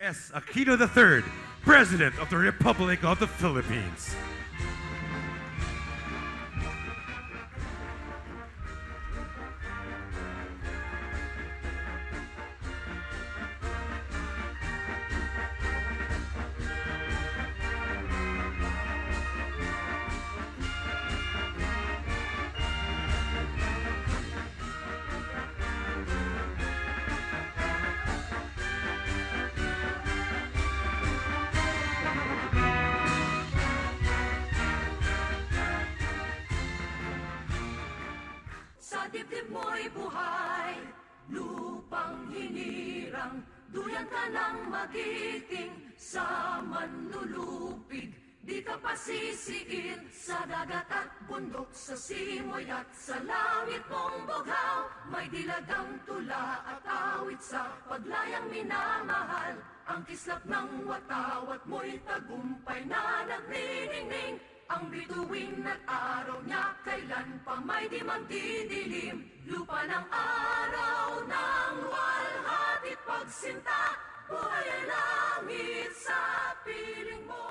S. Aquino III, President of the Republic of the Philippines. Sa dibdib mo'y buhay, lupang hinirang, duyan ka ng magiting sa manlulupig. Di ka pasisiin sa dagat at bundok, sa simoy at sa langit mong bughaw. May dilagang tula at awit sa paglayang minamahal, ang kislap ng watawat mo'y tagumpay na nagniningning. Ang bituin at araw niya kailan pa may di magdidilim. Lupa ng araw ng walhati pagsinta, buhay ay langit sa piling mo.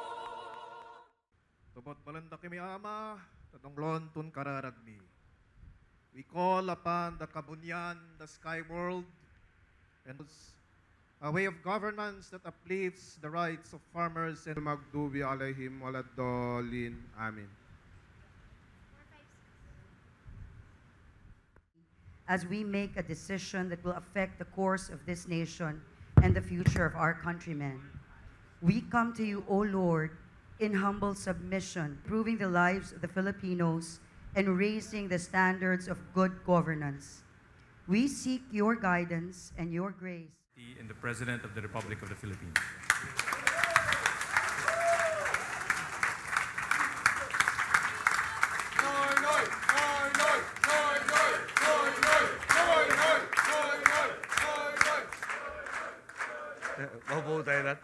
Tubot balanda kimi ama, tatonglon tun kararagmi. We call upon the kabunyan, the sky world, and a way of governance that uplifts the rights of farmers and Magdubi alayhim waladdallin. Amin. As we make a decision that will affect the course of this nation and the future of our countrymen, we come to you, O Lord, in humble submission, improving the lives of the Filipinos and raising the standards of good governance. We seek your guidance and your grace. And the President of the Republic of the Philippines. Mabuo tayo lahat.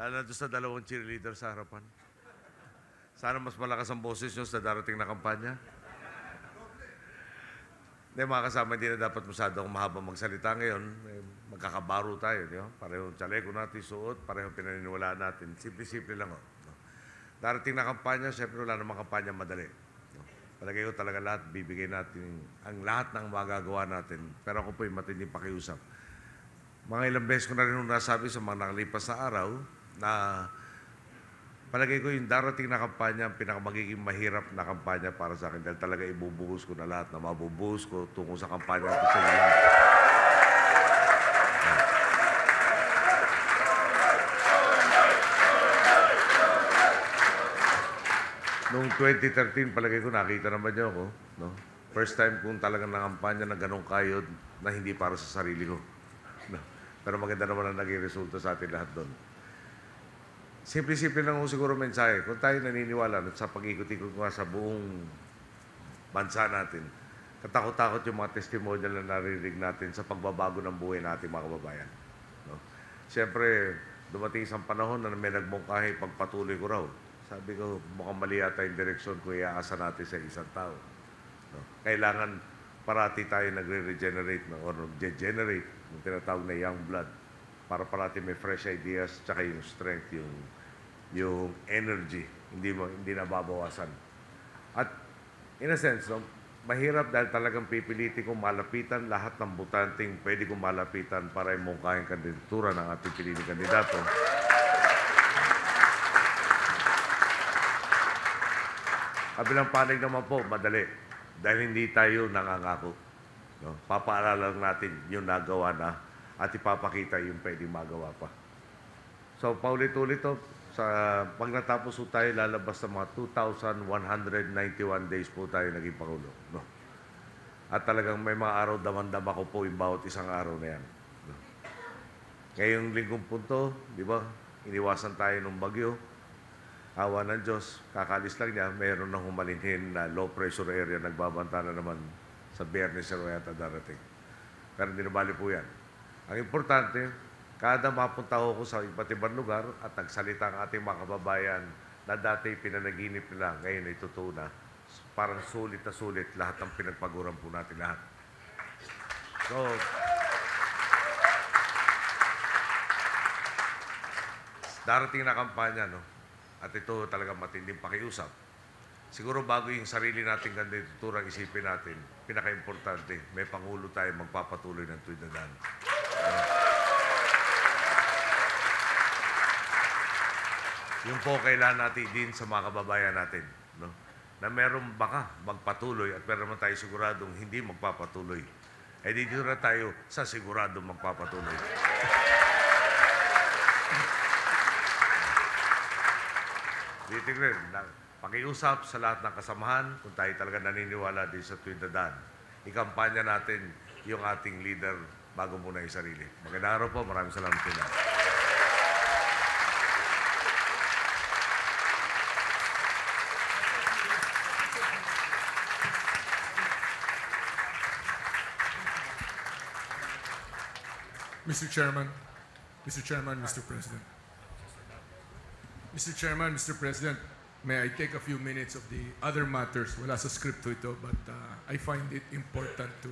Lalo na doon sa dalawang cheerleader sa harapan. Sana mas malakas ang boses nyo sa darating na kampanya. Hindi, mga kasama, hindi na dapat masyado akong mahabang magsalita ngayon. Magkakabaro tayo, di ba? Pareho chaleco natin suot, pareho pinaniniwalaan natin. Simple-simple lang. Darating na kampanya, siyempre wala namang kampanya madali. Palagay ko talaga lahat, bibigay natin ang lahat ng magagawa natin. Pero ako po'y matinding pakiusap. Mga ilang beses ko na rin nasabi sa mga nakalipas na araw na palagay ko yung darating na kampanya, ang pinakamagiging mahirap na kampanya para sa akin dahil talaga ibubuhos ko na lahat na mabubuhos ko tungkol sa kampanya ko sa inyo lahat. Noong 2013, palagay ko nakita naman niyo ako. No? First time kong talagang nangampanya na ganong kayod na hindi para sa sarili ko. No? Pero maganda naman ang naging resulta sa atin lahat doon. Simple-simple lang ko siguro mensahe. Kung tayo naniniwala at sa pag-ikot-ikot nga sa buong bansa natin, katakot-takot yung mga testimonial na naririnig natin sa pagbabago ng buhay natin mga kababayan. No? Siyempre, dumating isang panahon na may nagmungkahi pagpatuloy ko raw. Sabi ko, mukhang mali yata yung direksyon ko iaasa natin sa isang tao. No? Kailangan parati tayo nagre-regenerate o nag-generate ng tinatawag na young blood para parati may fresh ideas tsaka yung strength, yung energy, hindi nababawasan. At in a sense, no, mahirap dahil talagang pipilitin kong malapitan lahat ng butanteng pwede kong malapitan para yung mungkahing kandidatura ng ating piliting kandidato. Kabilang panig naman po, madali. Dahil hindi tayo nangangako. No? Papaalala lang natin yung nagawa na at ipapakita yung pwedeng magawa pa. So, paulit-ulit to. Pag natapos po tayo, lalabas ng mga 2,191 days po tayo naging Pangulo. No? At talagang may mga araw damandama ko po yung bawat isang araw na yan. No? Ngayong linggong punto, di ba, iniwasan tayo ng bagyo. Awa ng Diyos, kakalis lang niya, mayroon nang humalinhin na low pressure area, nagbabanta na naman sa Biyernes sa yata darating. Pero hindi nabali po yan. Ang importante, kada mapunta ko sa iba't ibang lugar at nagsalita ang ating mga kababayan na dati pinanaginip nila, ngayon ay totoo na. Parang sulit na sulit lahat ng pinagpaguran po natin lahat. So, darating na kampanya, no? At ito talagang matinding pakiusap. Siguro bago yung sarili nating kandidaturang isipin natin, pinaka-importante, may Pangulo tayo magpapatuloy ng tuwid na daan. Yung po kailangan natin din sa mga kababayan natin, no? Na meron baka magpatuloy at meron naman tayo siguradong hindi magpapatuloy. Eh dito na tayo sa siguradong magpapatuloy. Dito rin, pakiusap sa lahat ng kasamahan kung tayo talaga naniniwala din sa tuwid na daan. Ikampanya natin yung ating leader bago muna yung sarili. Magandang araw po. Maraming salamat po. Mr. Chairman, Mr. President. Mr. Chairman, Mr. President, may I take a few minutes of the other matters? Wala sa script to ito, but I find it important to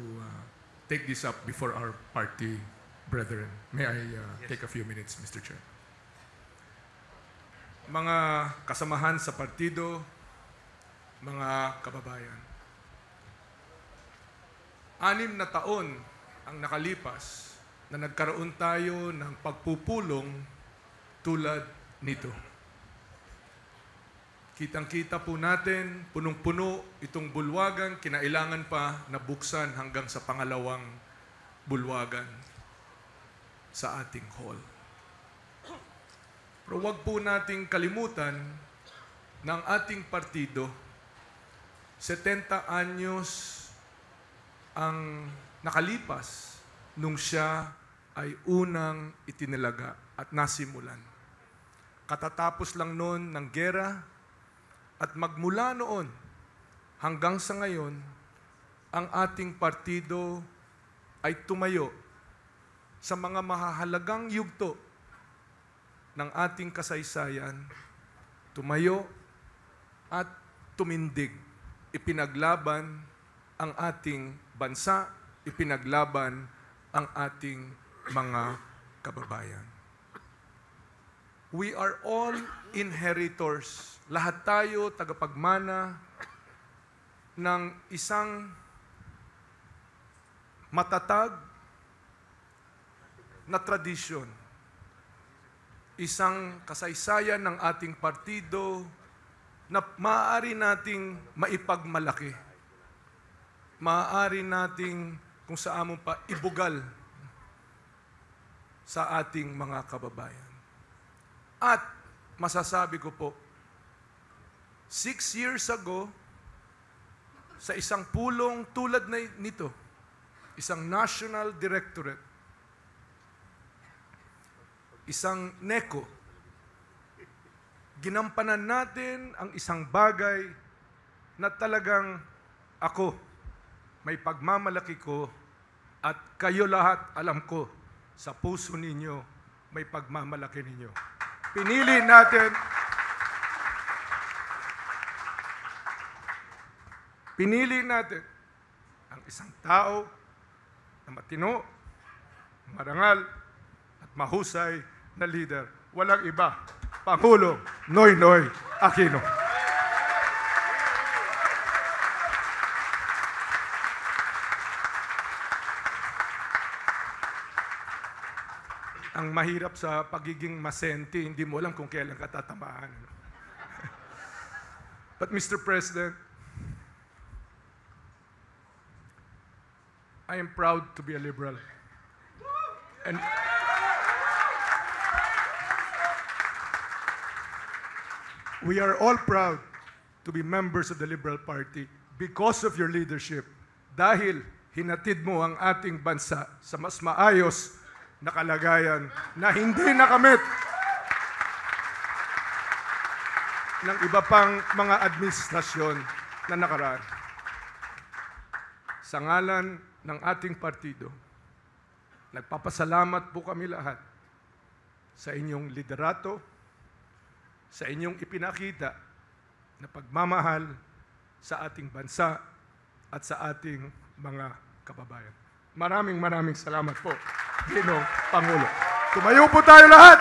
take this up before our party brethren. May I take a few minutes, Mr. Chair? Mga kasamahan sa partido, mga kababayan, 6 na taon ang nakalipas na nagkaroon tayo ng pagpupulong tulad nito. Kitang-kita po natin, punong-puno itong bulwagan, kinailangan pa na buksan hanggang sa pangalawang bulwagan sa ating hall. Pero huwag po nating kalimutan ng ating partido, 70 anyos ang nakalipas nung siya ay unang itinilaga at nasimulan. Katatapos lang noon ng gera at magmula noon hanggang sa ngayon, ang ating partido ay tumayo sa mga mahahalagang yugto ng ating kasaysayan, tumayo at tumindig. Ipinaglaban ang ating bansa, ipinaglaban ang ating mga kababayan. We are all inheritors. Lahat tayo tagapagmana ng isang matatag na tradisyon. Isang kasaysayan ng ating partido na maaari nating maipagmalaki. Maaari nating kung saan mo pa ibugal sa ating mga kababayan. At masasabi ko po, 6 years ago, sa isang pulong tulad na nito, isang National Directorate, isang NECO, ginampanan natin ang isang bagay na talagang ako, may pagmamalaki ko, at kayo lahat, alam ko, sa puso ninyo, may pagmamalaki ninyo. Pinili natin ang isang tao na matino, marangal, at mahusay na leader. Walang iba, Pangulo Noynoy Aquino. Ang mahirap sa pagiging masente, hindi mo alam kung kailan ka tatamaan. But Mr. President, I am proud to be a liberal. And we are all proud to be members of the Liberal Party because of your leadership. Dahil hinatid mo ang ating bansa sa mas maayos na kalagayan na hindi nakamit ng iba pang mga administrasyon na nakaraan. Sa ngalan ng ating partido, nagpapasalamat po kami lahat sa inyong liderato, sa inyong ipinakita na pagmamahal sa ating bansa at sa ating mga kababayan. Maraming salamat po, Ginoong Pangulo. Tumayo po tayo lahat!